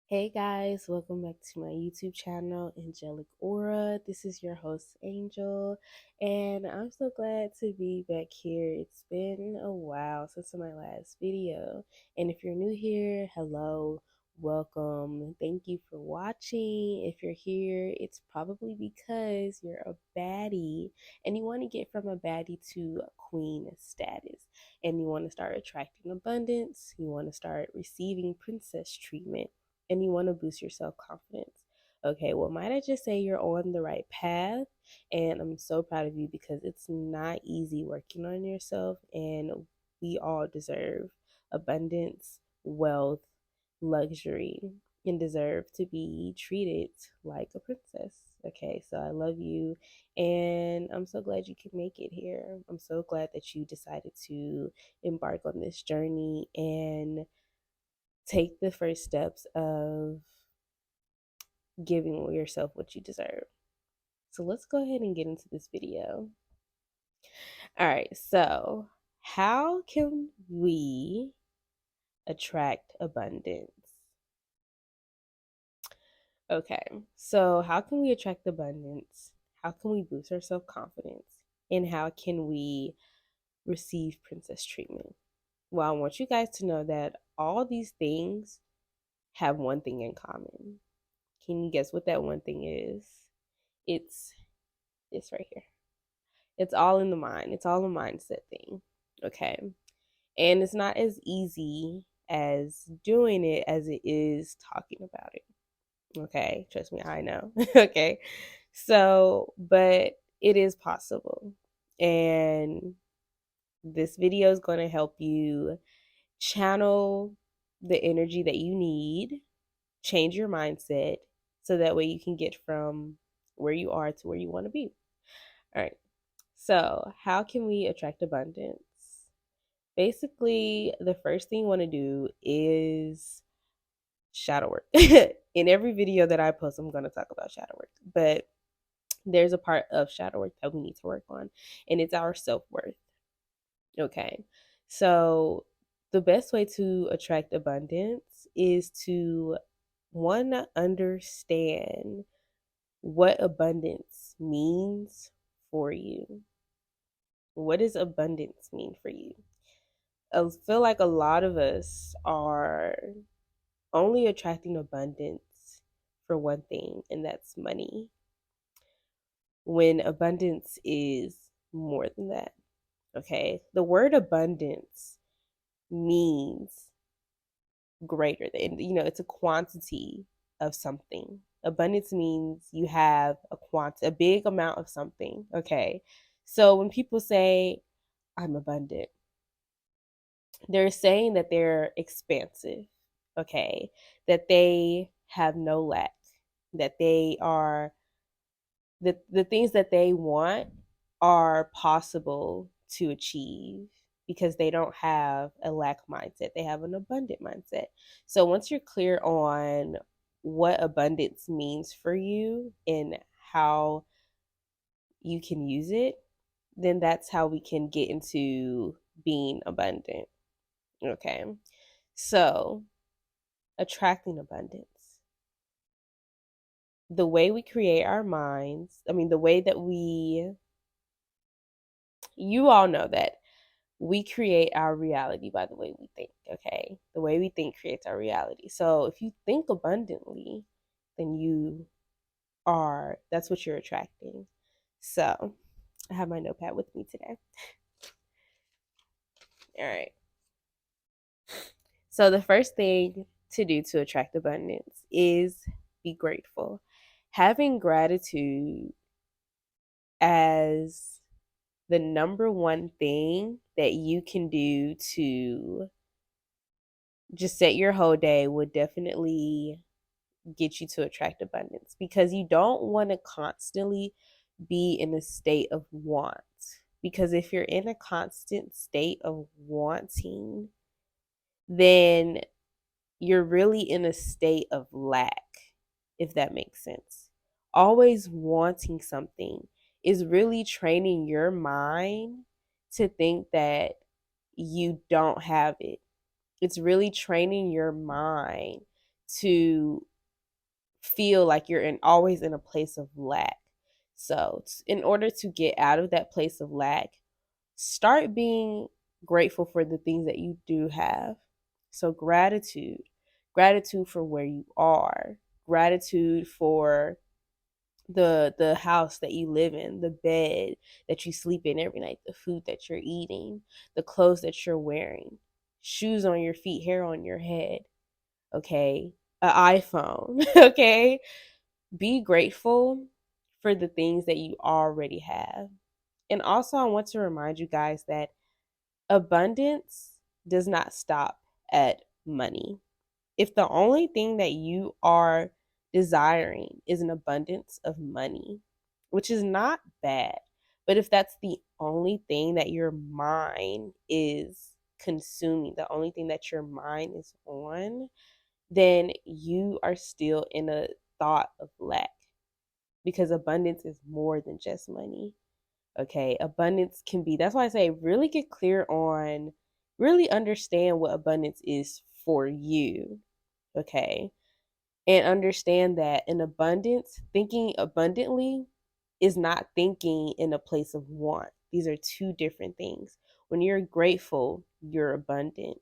Hey guys, welcome back to my YouTube channel, Angelic Aura. This is your host, Angel, and I'm so glad to be back here. It's been a while since my last video, and if you're new here, hello, welcome. Thank you for watching. If you're here, it's probably because you're a baddie and you want to get from a baddie to a queen status, and you want to start attracting abundance, you want to start receiving princess treatment, and you want to boost your self confidence. Okay, well, might I just say you're on the right path? And I'm so proud of you because it's not easy working on yourself, and we all deserve abundance, wealth, luxury, and deserve to be treated like a princess. Okay, so I love you, and I'm so glad you could make it here. I'm so glad that you decided to embark on this journey and take the first steps of giving yourself what you deserve. So let's go ahead and get into this video. All right, so how can we attract abundance? Okay, so how can we attract abundance? How can we boost our self confidence? And how can we receive princess treatment? Well, I want you guys to know that all these things have one thing in common. Can you guess what that one thing is? It's this right here. It's all in the mind. It's all a mindset thing. Okay. And it's not as easy as doing it as it is talking about it. Okay. Trust me, I know. Okay. So, but it is possible. And this video is going to help you channel the energy that you need, change your mindset so that way you can get from where you are to where you want to be. All right. So, how can we attract abundance? Basically, the first thing you want to do is shadow work. In every video that I post, I'm going to talk about shadow work, but there's a part of shadow work that we need to work on, and it's our self worth. Okay. So, the best way to attract abundance is to one, understand what abundance means for you. What does abundance mean for you? I feel like a lot of us are only attracting abundance for one thing, and that's money, when abundance is more than that. Okay. The word abundance means greater than, it's a quantity of something. Abundance means you have a big amount of something. Okay. So when people say, I'm abundant, they're saying that they're expansive, okay, that they have no lack, that they are the things that they want are possible to achieve because they don't have a lack mindset, they have an abundant mindset. So once you're clear on what abundance means for you and how you can use it, then that's how we can get into being abundant. Okay. So, attracting abundance. The way we create our minds, the way that you all know that we create our reality by the way we think, okay? The way we think creates our reality. So, if you think abundantly, then that's what you're attracting. So, I have my notepad with me today. All right. So, the first thing to do to attract abundance is be grateful. Having gratitude as the number one thing that you can do to just set your whole day would definitely get you to attract abundance, because you don't want to constantly be in a state of want. Because if you're in a constant state of wanting, then you're really in a state of lack, if that makes sense. Always wanting something is really training your mind to think that you don't have it. It's really training your mind to feel like you're always in a place of lack. So, in order to get out of that place of lack, start being grateful for the things that you do have. So, gratitude for where you are, gratitude for the house that you live in, the bed that you sleep in every night, the food that you're eating, the clothes that you're wearing, shoes on your feet, hair on your head, okay? An iPhone, okay? Be grateful for the things that you already have. And also, I want to remind you guys that abundance does not stop at money. If the only thing that you are desiring is an abundance of money, which is not bad, but if that's the only thing that your mind is consuming, the only thing that your mind is on, then you are still in a thought of lack, because abundance is more than just money. Okay, abundance can be, that's why I say really get clear on, really understand what abundance is for you. Okay, and understand that in abundance, thinking abundantly is not thinking in a place of want. These are two different things. When you're grateful, you're abundant.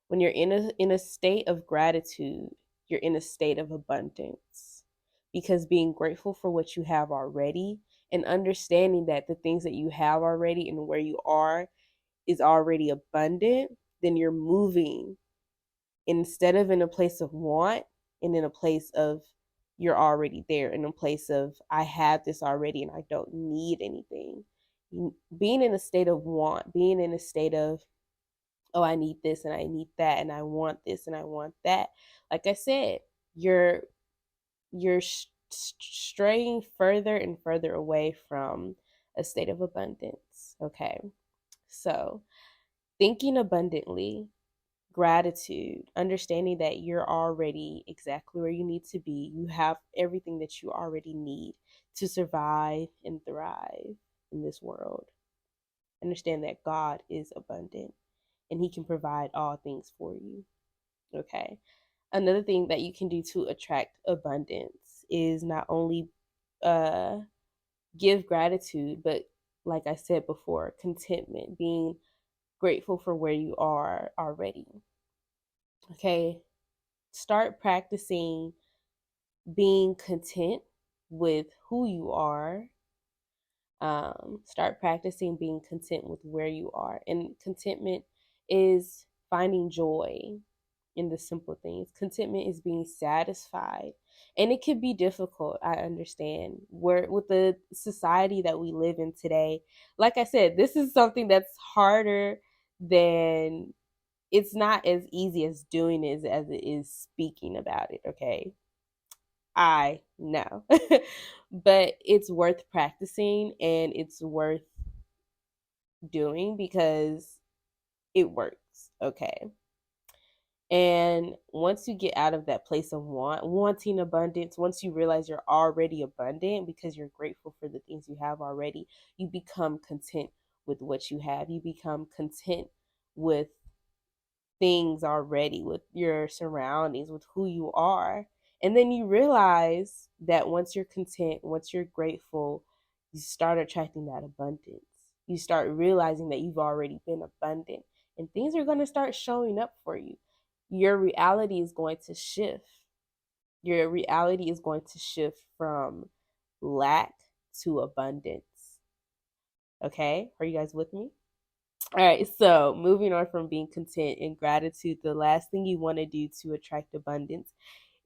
When you're in a state of gratitude, you're in a state of abundance. Because being grateful for what you have already and understanding that the things that you have already and where you are is already abundant, then you're moving instead of in a place of want, and in a place of you're already there, in a place of I have this already and I don't need anything. Being in a state of want, being in a state of, oh, I need this and I need that and I want this and I want that. Like I said, you're straying further and further away from a state of abundance. Okay. So, thinking abundantly, gratitude, understanding that you're already exactly where you need to be. You have everything that you already need to survive and thrive in this world. Understand that God is abundant and He can provide all things for you. Okay. Another thing that you can do to attract abundance is not only uh, give gratitude, but like I said before, contentment, being grateful for where you are already. Okay. Start practicing being content with who you are. Start practicing being content with where you are. And contentment is finding joy in the simple things. Contentment is being satisfied. And it can be difficult, I understand. Where with the society that we live in today, like I said, this is something that's harder than, it's not as easy as doing it as it is speaking about it, okay? I know. But it's worth practicing and it's worth doing because it works, okay? And once you get out of that place of wanting abundance, once you realize you're already abundant because you're grateful for the things you have already, you become content with what you have. You become content with things already, with your surroundings, with who you are. And then you realize that once you're content, once you're grateful, you start attracting that abundance. You start realizing that you've already been abundant and things are going to start showing up for you. Your reality is going to shift. Your reality is going to shift from lack to abundance. Okay? Are you guys with me? All right, so moving on from being content and gratitude, the last thing you want to do to attract abundance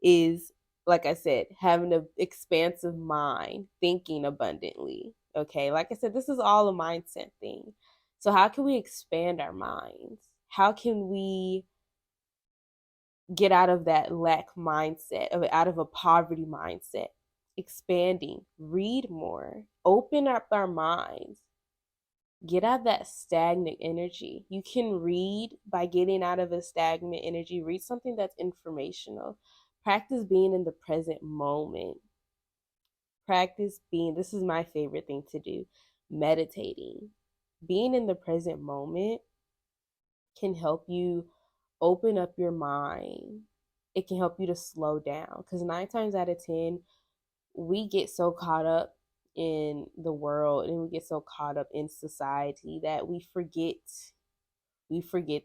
is, like I said, having an expansive mind, thinking abundantly. Okay, like I said, this is all a mindset thing. So, how can we expand our minds? How can we get out of that lack mindset, out of a poverty mindset? Expanding, read more, open up our minds. Get out of that stagnant energy. You can read by getting out of a stagnant energy. Read something that's informational. Practice being in the present moment. Practice being, this is my favorite thing to do, meditating. Being in the present moment can help you open up your mind it can help you to slow down, because 9 times out of 10, we get so caught up in the world and we get so caught up in society that we forget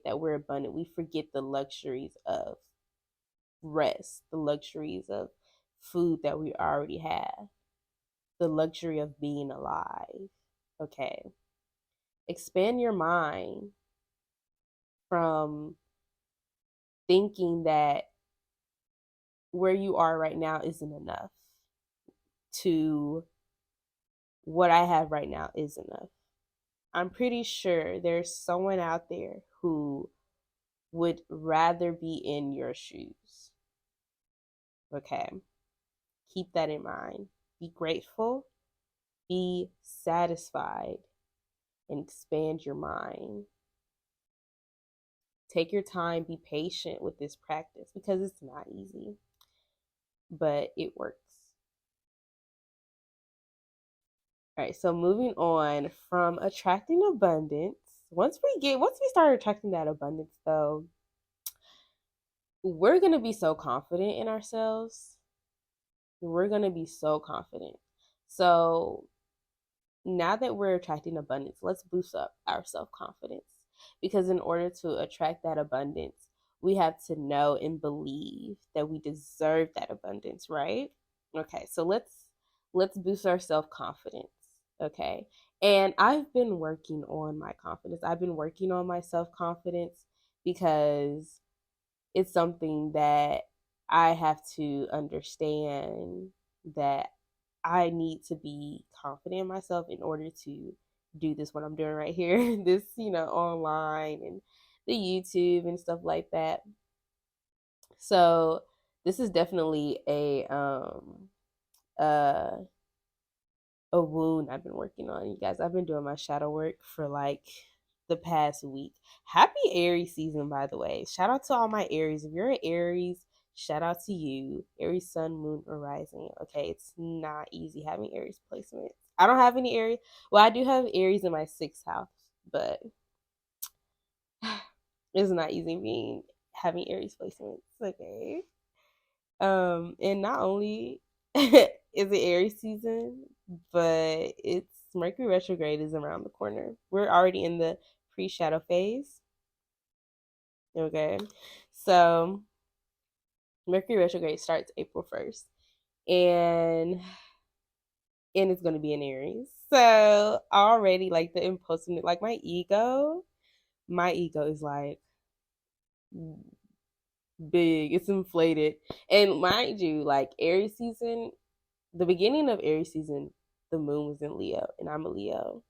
that we're abundant. We forget the luxuries of rest, the luxuries of food that we already have, the luxury of being alive. Okay. Expand your mind from thinking that where you are right now isn't enough to what I have right now is enough. I'm pretty sure there's someone out there who would rather be in your shoes. Okay. Keep that in mind. Be grateful, be satisfied, and expand your mind. Take your time, be patient with this practice because it's not easy, but it works. All right, so moving on from attracting abundance. Once we start attracting that abundance though, we're going to be so confident in ourselves. We're going to be so confident. So now that we're attracting abundance, let's boost up our self-confidence, because in order to attract that abundance, we have to know and believe that we deserve that abundance, right? Okay, so let's boost our self-confidence. Okay. And I've been working on my confidence. I've been working on my self-confidence because it's something that I have to understand that I need to be confident in myself in order to do this, what I'm doing right here, this, online and the YouTube and stuff like that. So this is definitely uh a wound I've been working on, you guys. I've been doing my shadow work for like the past week. Happy Aries season, by the way. Shout out to all my Aries. If you're an Aries, shout out to you. Aries, sun, moon, or rising. Okay, it's not easy having Aries placements. I don't have any Aries. Well, I do have Aries in my 6th house, but it's not easy having Aries placements. Okay. And not only is it Aries season, but it's Mercury retrograde is around the corner. We're already in the pre-shadow phase. Okay. So Mercury retrograde starts April 1st. And it's gonna be in Aries. So already like the impulsiveness, like my ego is like big. It's inflated. And mind you, like Aries season, the beginning of Aries season, the moon was in Leo, and I'm a Leo.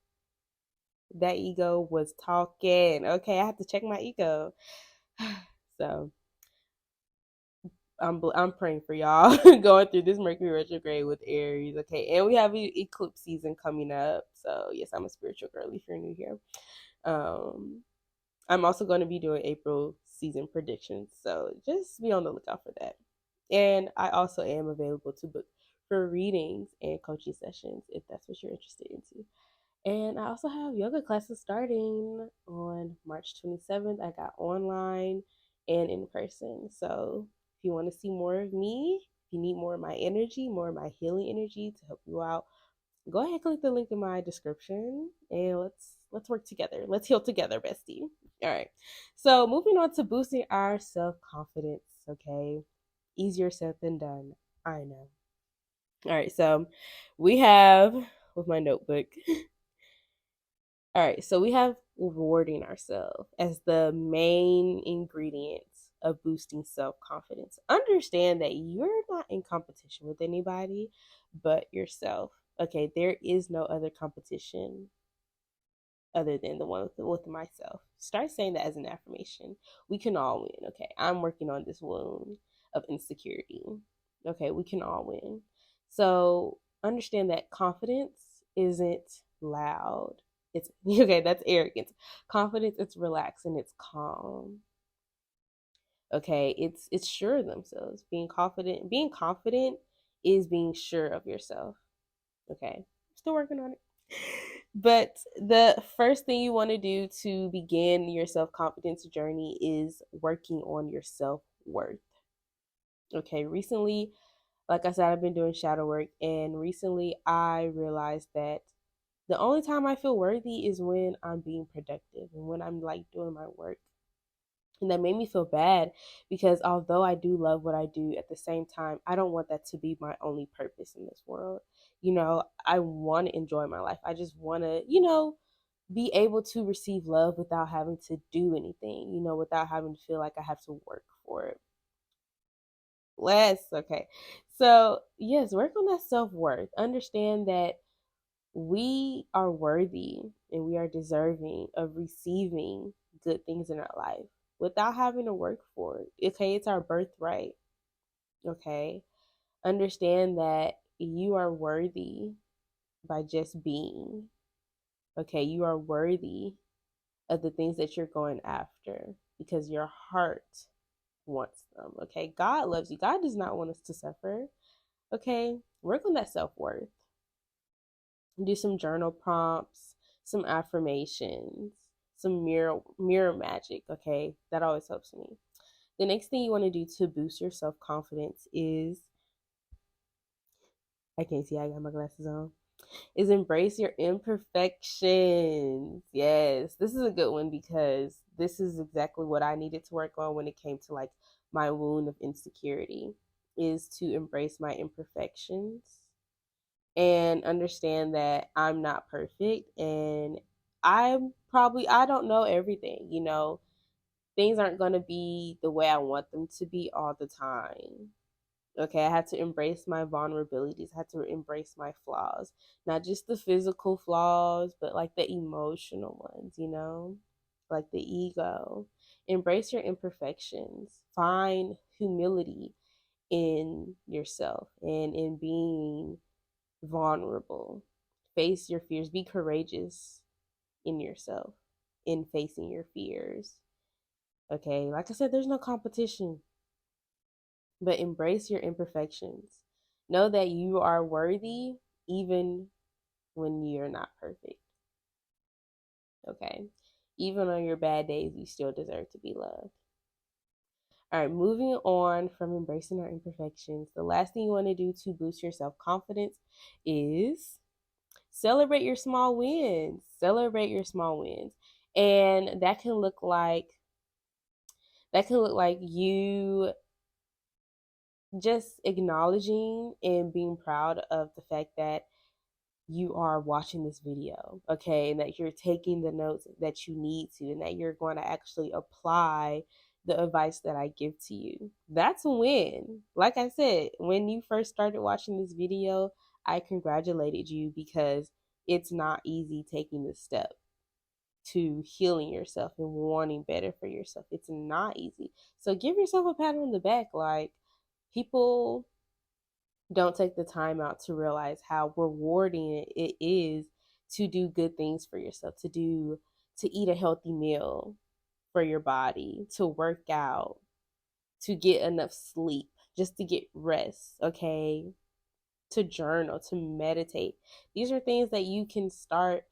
That ego was talking. Okay, I have to check my ego. So I'm praying for y'all going through this Mercury retrograde with Aries. Okay, and we have eclipse season coming up. So yes, I'm a spiritual girl. If you're new here, um, I'm also going to be doing April season predictions. So just be on the lookout for that. And I also am available to book for readings and coaching sessions if that's what you're interested into. And I also have yoga classes starting on March 27th. I got online and in person. So if you want to see more of me, if you need more of my energy, more of my healing energy to help you out, go ahead, click the link in my description and let's work together. Let's heal together, bestie. All right. So moving on to boosting our self-confidence, okay? Easier said than done. I know. All right, so we have with my notebook. All right, so we have rewarding ourselves as the main ingredients of boosting self-confidence. Understand that you're not in competition with anybody but yourself. Okay, there is no other competition other than the one with myself. Start saying that as an affirmation. We can all win. Okay, I'm working on this wound of insecurity. Okay, we can all win. So understand that confidence isn't loud. It's okay, that's arrogance. Confidence, it's relaxed and it's calm. Okay, it's sure of themselves. Being confident is being sure of yourself. Okay, still working on it. But the first thing you want to do to begin your self confidence journey is working on your self worth. Okay, recently, like I said, I've been doing shadow work, and recently I realized that the only time I feel worthy is when I'm being productive and when I'm like doing my work. And that made me feel bad because although I do love what I do, at the same time, I don't want that to be my only purpose in this world. I want to enjoy my life. I just want to, be able to receive love without having to do anything, without having to feel like I have to work for it. Less, okay. So, yes, work on that self worth. Understand that we are worthy and we are deserving of receiving good things in our life without having to work for it. Okay, it's our birthright. Okay, understand that you are worthy by just being. Okay, you are worthy of the things that you're going after because your heart wants them. Okay, God loves you. God does not want us to suffer. Okay, work on that self worth. Do some journal prompts, some affirmations, some mirror magic. Okay, that always helps me. The next thing you want to do to boost your self confidence is, I can't see, I got my glasses on, is embrace your imperfections. Yes, this is a good one because this is exactly what I needed to work on when it came to like my wound of insecurity, is to embrace my imperfections and understand that I'm not perfect, and I don't know everything, things aren't going to be the way I want them to be all the time. Okay, I had to embrace my vulnerabilities. I had to embrace my flaws, not just the physical flaws, but like the emotional ones, like the ego. Embrace your imperfections. Find humility in yourself and in being vulnerable. Face your fears. Be courageous in yourself, in facing your fears. Okay, like I said, there's no competition, but embrace your imperfections. Know that you are worthy even when you're not perfect. Okay, even on your bad days, you still deserve to be loved. All right, moving on from embracing our imperfections, the last thing you want to do to boost your self confidence is celebrate your small wins. Celebrate your small wins. And that can look like you just acknowledging and being proud of the fact that you are watching this video, okay, and that you're taking the notes that you need to, and that you're going to actually apply the advice that I give to you. That's a win. Like I said, when you first started watching this video, I congratulated you because it's not easy taking this step to healing yourself and wanting better for yourself. It's not easy. So give yourself a pat on the back. Like, people don't take the time out to realize how rewarding it is to do good things for yourself, to eat a healthy meal for your body, to work out, to get enough sleep, just to get rest, okay? To journal, to meditate. These are things that you can start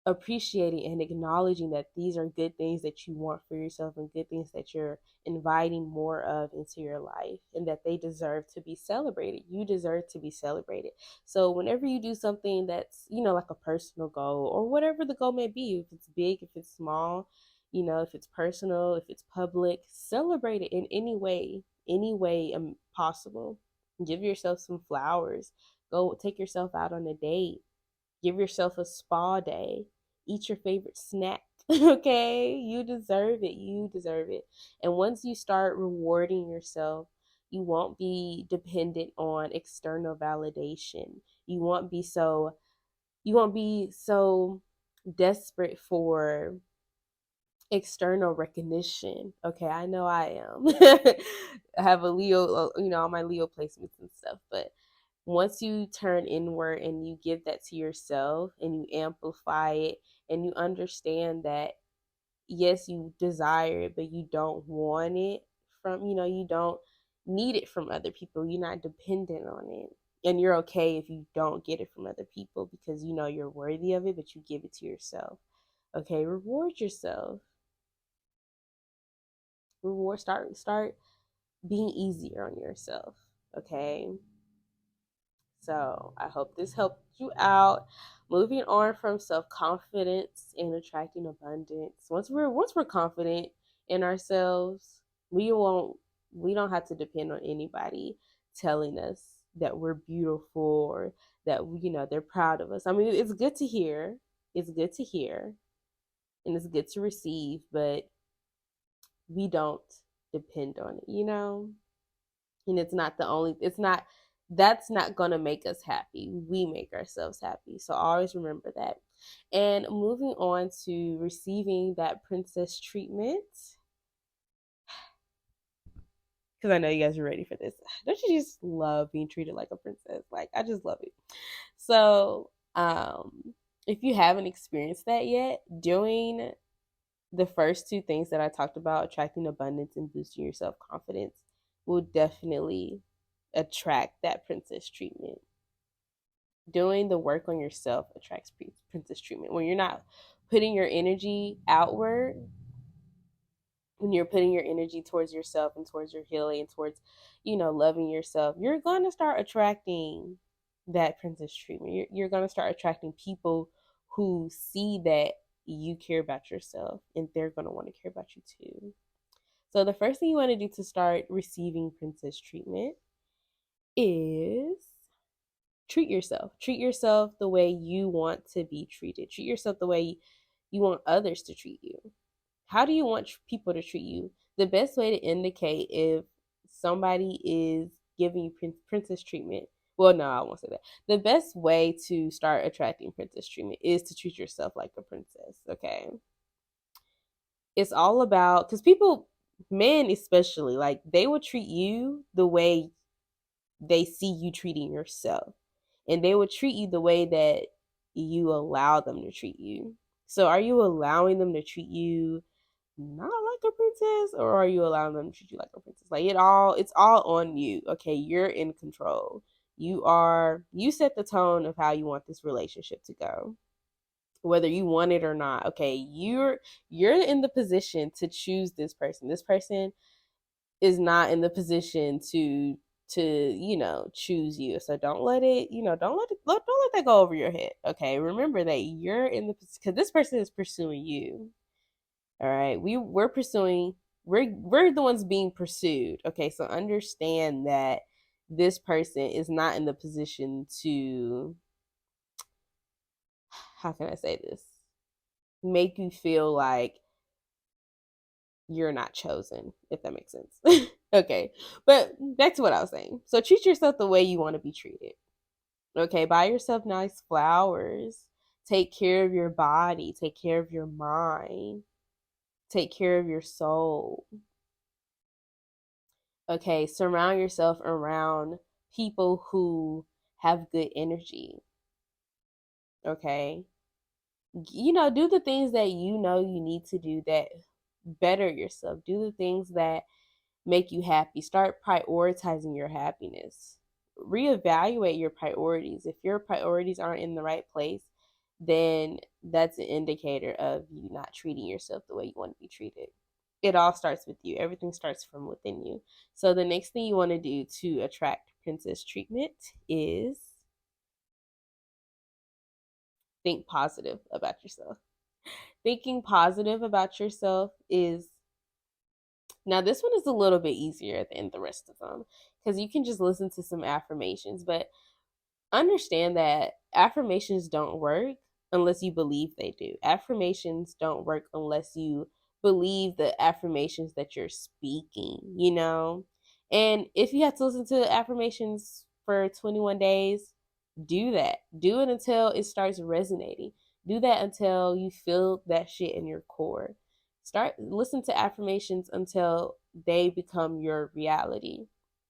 appreciating and acknowledging, that these are good things that you want for yourself and good things that you're inviting more of into your life, and that they deserve to be celebrated. You deserve to be celebrated. So whenever you do something that's, like a personal goal, or whatever the goal may be, if it's big, if it's small, if it's personal, if it's public, celebrate it in any way possible. Give yourself some flowers. Go take yourself out on a date. Give yourself a spa day. Eat your favorite snack. Okay? You deserve it. You deserve it. And once you start rewarding yourself, you won't be dependent on external validation. You won't be so desperate for external recognition. Okay, I know I am. I have a Leo, all my Leo placements and stuff, but once you turn inward and you give that to yourself and you amplify it, and you understand that yes, you desire it, but you don't want it from, you don't need it from other people. You're not dependent on it. And you're okay if you don't get it from other people, because you know you're worthy of it, but you give it to yourself. Okay, reward yourself. Start being easier on yourself. Okay. So I hope this helped you out. Moving on from self-confidence and attracting abundance. Once we're confident in ourselves, we won't we don't have to depend on anybody telling us that we're beautiful or that they're proud of us. I mean, it's good to hear. It's good to hear and it's good to receive, but we don't depend on it. And it's not that's not going to make us happy. We make ourselves happy. So always remember that. And moving on to receiving that princess treatment, because I know you guys are ready for this. Don't you just love being treated like a princess? Like, I just love it. So if you haven't experienced that yet, doing the first two things that I talked about, attracting abundance and boosting your self-confidence, will definitely attract that princess treatment. Doing the work on yourself attracts princess treatment. When you're not putting your energy outward, when you're putting your energy towards yourself and towards your healing and towards, loving yourself, you're going to start attracting that princess treatment. You're going to start attracting people who see that you care about yourself and they're going to want to care about you too. So the first thing you want to do to start receiving princess treatment is treat yourself. Treat yourself the way you want to be treated. Treat yourself the way you want others to treat you. How do you want people to treat you? The best way to indicate if somebody is giving you princess treatment, well, no, I won't say that. The best way to start attracting princess treatment is to treat yourself like a princess, okay? It's all about, because people, men especially, like, they will treat you the way they see you treating yourself. And they will treat you the way that you allow them to treat you. So are you allowing them to treat you not like a princess, or are you allowing them to treat you like a princess? Like, it's all on you. Okay, you're in control. You set the tone of how you want this relationship to go, whether you want it or not. Okay, you're in the position to choose this person. This person is not in the position to choose you. So don't let it, don't let that go over your head. Okay, remember that you're in the, because this person is pursuing you. All right, we're pursuing, we're the ones being pursued. Okay, so understand that this person is not in the position to, how can I say this, make you feel like you're not chosen, if that makes sense. Okay, but back to what I was saying. So treat yourself the way you want to be treated. Okay, buy yourself nice flowers. Take care of your body. Take care of your mind. Take care of your soul. Okay, surround yourself around people who have good energy. Okay, do the things that you need to do that better yourself. Do the things that make you happy. Start prioritizing your happiness. Reevaluate your priorities. If your priorities aren't in the right place, then that's an indicator of you not treating yourself the way you want to be treated. It all starts with you. Everything starts from within you. So the next thing you want to do to attract princess treatment is think positive about yourself. Thinking positive about yourself is, now this one is a little bit easier than the rest of them because you can just listen to some affirmations, but understand that affirmations don't work unless you believe they do. Affirmations don't work unless you believe the affirmations that you're speaking. And if you have to listen to affirmations for 21 days, do that. Do it until it starts resonating. Do that until you feel that shit in your core. Listen to affirmations until they become your reality,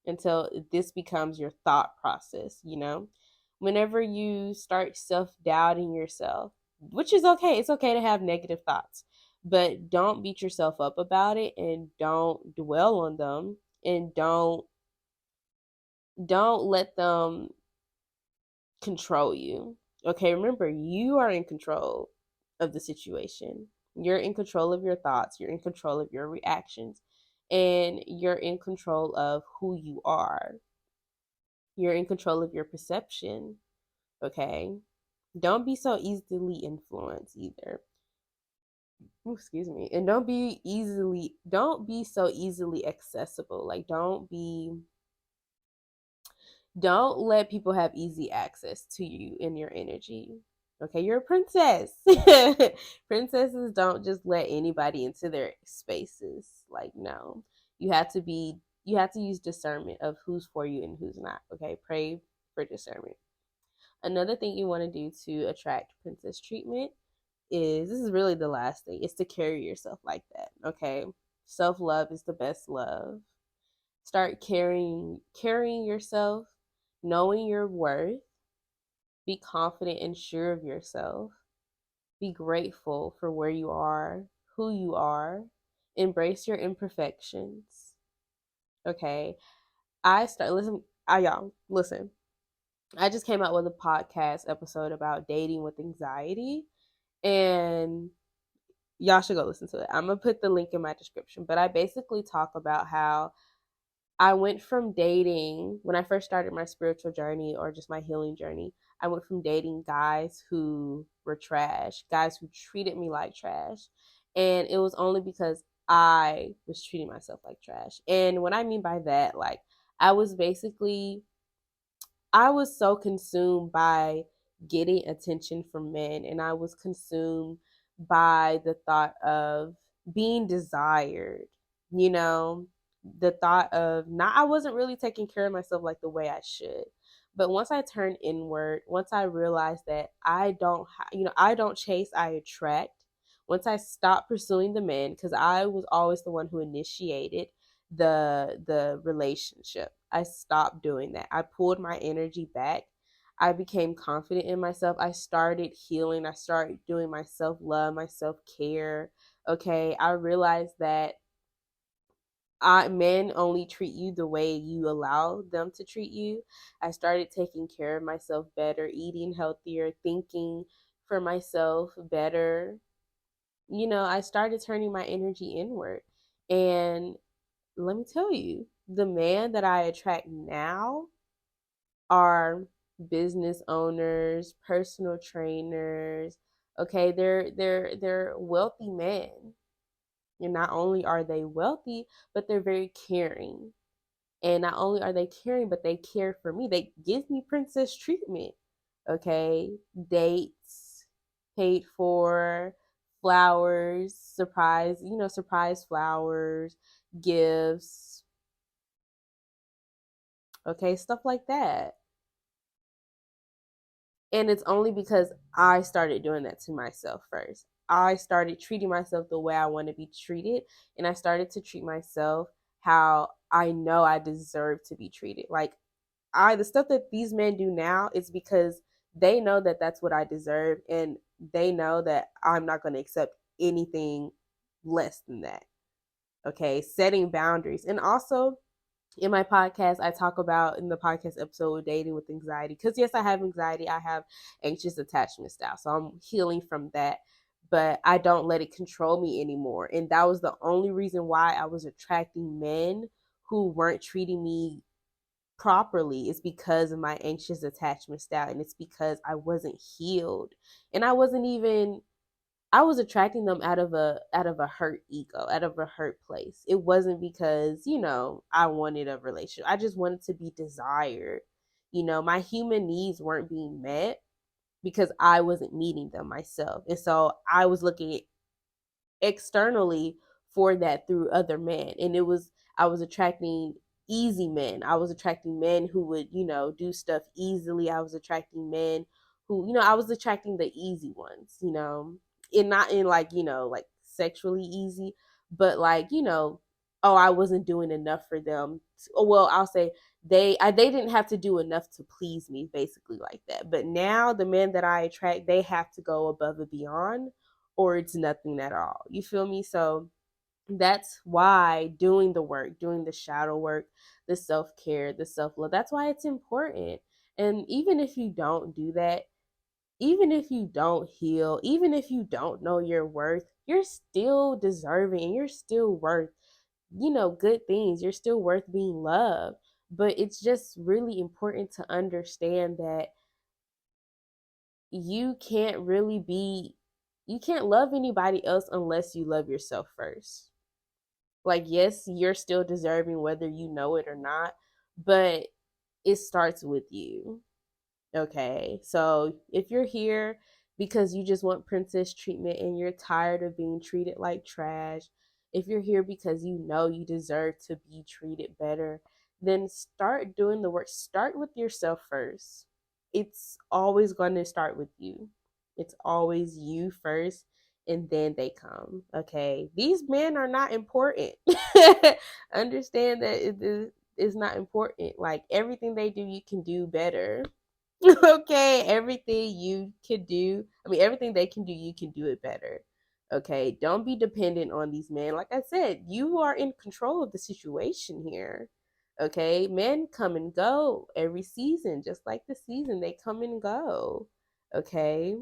until this becomes your thought process. Whenever you start self-doubting yourself, which is okay. It's okay to have negative thoughts, but don't beat yourself up about it and don't dwell on them, and don't let them control you. Okay, remember, you are in control of the situation. You're in control of your thoughts. You're in control of your reactions. and you're in control of who you are. You're in control of your perception, okay? Don't be so easily influenced either. Ooh, excuse me. And don't be so easily accessible. Like don't let people have easy access to you and your energy. Okay, you're a princess. Princesses don't just let anybody into their spaces. Like, no. You have to be you have to use discernment of who's for you and who's not. Okay, pray for discernment. Another thing you want to do to attract princess treatment is, this is really the last thing, is to carry yourself like that. Okay, self-love is the best love. Start carrying yourself, knowing your worth. Be confident and sure of yourself. Be grateful for where you are, who you are. Embrace your imperfections. Okay, I start listen I y'all listen, I just came out with a podcast episode about dating with anxiety, and y'all should go listen to it. I'm gonna put the link in my description. But I basically talk about how I went from dating, when I first started my spiritual journey or just my healing journey, I went from dating guys who were trash, guys who treated me like trash. And it was only because I was treating myself like trash. And what I mean by that, like, I was basically I was so consumed by getting attention from men, and I was consumed by the thought of being desired, you know, the thought of not, I wasn't really taking care of myself like the way I should. But once I turned inward, once I realized that I don't chase, I attract. Once I stopped pursuing the men, because I was always the one who initiated the relationship. I stopped doing that. I pulled my energy back. I became confident in myself. I started healing. I started doing my self-love, my self-care. Okay, I realized that men only treat you the way you allow them to treat you. I started taking care of myself better, eating healthier, thinking for myself better. I started turning my energy inward. And let me tell you, the man that I attract now are business owners, personal trainers. Okay, they're wealthy men. And not only are they wealthy, but they're very caring. And not only are they caring, but they care for me. They give me princess treatment. Okay, dates paid for, flowers, surprise flowers, gifts, okay, stuff like that. And it's only because I started doing that to myself first. I started treating myself the way I want to be treated, and I started to treat myself how I know I deserve to be treated. Like, the stuff that these men do now is because they know that that's what I deserve, and they know that I'm not going to accept anything less than that. Okay, setting boundaries. And also, in my podcast, I talk about, in the podcast episode, dating with anxiety, because yes, I have anxiety. I have anxious attachment style, so I'm healing from that, but I don't let it control me anymore. And that was the only reason why I was attracting men who weren't treating me properly, is because of my anxious attachment style, and it's because I wasn't healed. And I was attracting them out of a hurt ego, out of a hurt place. It wasn't because, I wanted a relationship. I just wanted to be desired. My human needs weren't being met because I wasn't meeting them myself. And so I was looking externally for that through other men. And I was attracting easy men. I was attracting men who would, do stuff easily. I was attracting men who, I was attracting the easy ones, and not in like, like sexually easy, but like, oh, I wasn't doing enough for them. Well, I'll say they didn't have to do enough to please me, basically, like that. But now the men that I attract, they have to go above and beyond, or it's nothing at all. You feel me? So that's why doing the work, doing the shadow work, the self-care, the self-love, that's why it's important. And even if you don't do that, even if you don't heal, even if you don't know your worth, you're still deserving, and you're still worth good things. You're still worth being loved. But it's just really important to understand that you can't really be, you can't love anybody else unless you love yourself first. Like, yes, you're still deserving whether you know it or not, but it starts with you. Okay, so if you're here because you just want princess treatment and you're tired of being treated like trash, if you're here because you know you deserve to be treated better, then start doing the work. Start with yourself first. It's always going to start with you. It's always you first, and then they come. Okay, these men are not important. Understand that it is not important. Like, everything they do, you can do better. Okay, everything you can do, I mean, everything they can do, you can do it better. Okay, don't be dependent on these men. Like I said, you are in control of the situation here. Okay, men come and go every season, just like the season, they come and go. Okay,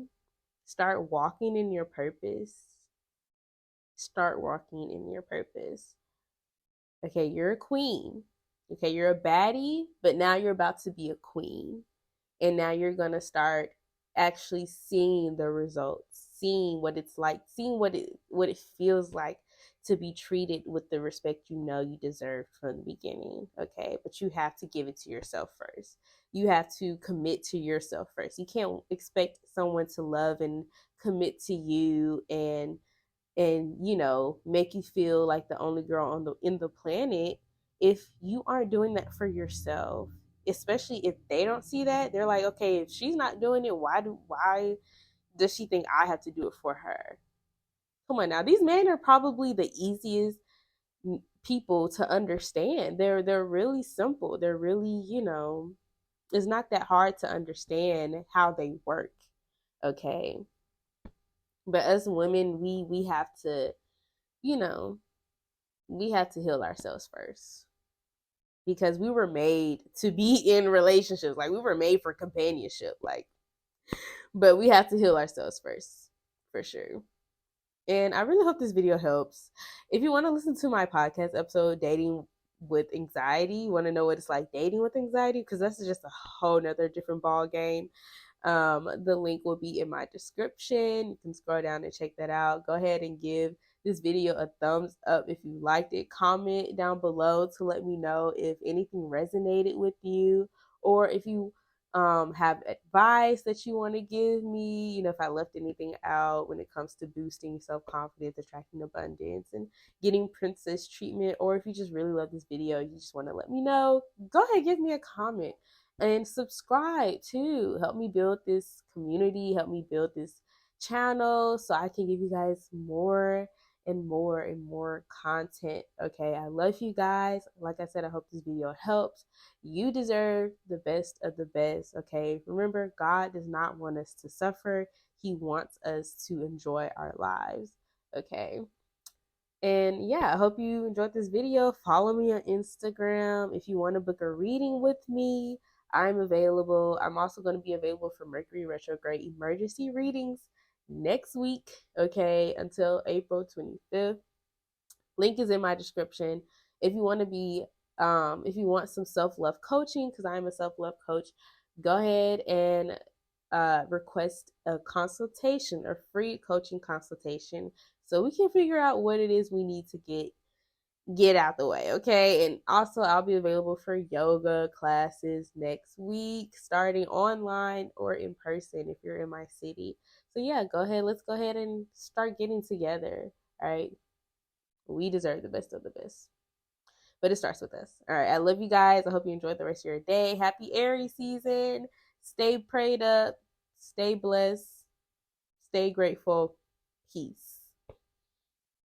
start walking in your purpose. Start walking in your purpose. Okay, you're a queen. Okay, you're a baddie, but now you're about to be a queen. And now you're going to start actually seeing the results, seeing what it's like, seeing what it feels like to be treated with the respect you deserve from the beginning. Okay, but you have to give it to yourself first. You have to commit to yourself first. You can't expect someone to love and commit to you and make you feel like the only girl on the in the planet if you aren't doing that for yourself. Especially if they don't see that, they're like, okay, if she's not doing it, why does she think I have to do it for her? Come on now, these men are probably the easiest people to understand. They're really simple. They're really, it's not that hard to understand how they work. Okay, but as women, we have to, you know we have to heal ourselves first, because we were made to be in relationships. Like, we were made for companionship. Like, but we have to heal ourselves first, for sure. And I really hope this video helps. If you want to listen to my podcast episode, Dating with Anxiety, you want to know what it's like dating with anxiety, because that's just a whole nother different ball game. The link will be in my description. You can scroll down and check that out. Go ahead and give this video a thumbs up if you liked it. Comment down below to let me know if anything resonated with you, or if you have advice that you want to give me, if I left anything out when it comes to boosting self-confidence, attracting abundance, and getting princess treatment. Or if you just really love this video, you just want to let me know, go ahead, give me a comment and subscribe too. Help me build this community, help me build this channel so I can give you guys more and more and more content. Okay, I love you guys. Like I said, I hope this video helps. You deserve the best of the best. Okay, remember, God does not want us to suffer. He wants us to enjoy our lives. Okay, and yeah, I hope you enjoyed this video. Follow me on Instagram if you want to book a reading with me. I'm available. I'm also going to be available for Mercury retrograde emergency readings next week. Okay, until April 25th. Link is in my description. If you want to be, if you want some self-love coaching, because I'm a self-love coach, go ahead and request a consultation, a free coaching consultation, so we can figure out what it is we need to get out the way. Okay, and also I'll be available for yoga classes next week, starting online or in person if you're in my city. So yeah, let's go ahead and start getting together. All right, we deserve the best of the best, but it starts with us. All right, I love you guys. I hope you enjoyed the rest of your day. Happy Aries season. Stay prayed up, stay blessed, stay grateful. Peace.